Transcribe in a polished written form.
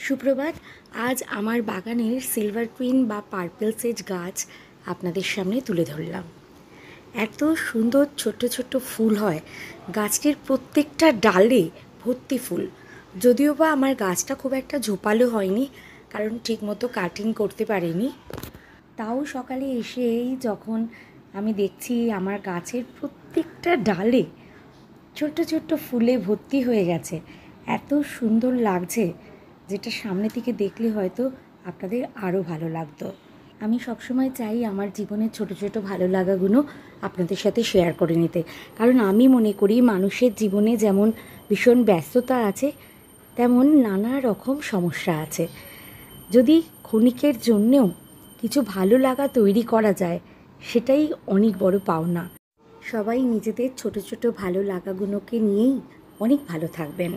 সুপ্রভাত। আজ আমার বাগানের সিলভার কুইন বা পার্পল সেজ গাছ আপনাদের সামনে তুলে ধরলাম। এত সুন্দর ছোট্ট ছোট্ট ফুল হয় গাছটির, প্রত্যেকটা ডালে ভর্তি ফুল। যদিও বা আমার গাছটা খুব একটা ঝোপালো হয়নি, কারণ ঠিকমতো কাটিং করতে পারিনি। তাও সকালে এসেই যখন আমি দেখছি আমার গাছের প্রত্যেকটা ডালে ছোট্ট ছোট্ট ফুলে ভর্তি হয়ে গেছে, এত সুন্দর লাগছে, যেটা সামনে থেকে দেখলে হয়তো আপনাদের আরও ভালো লাগতো। আমি সবসময় চাই আমার জীবনের ছোট ছোট ভালো লাগাগুলো আপনাদের সাথে শেয়ার করে নিতে, কারণ আমি মনে করি মানুষের জীবনে যেমন ভীষণ ব্যস্ততা আছে, তেমন নানা রকম সমস্যা আছে। যদি ক্ষণিকের জন্যেও কিছু ভালো লাগা তৈরি করা যায়, সেটাই অনেক বড় পাওনা। সবাই নিজেদের ছোট ছোট ভালো লাগাগুলোকে নিয়েই অনেক ভালো থাকবেন।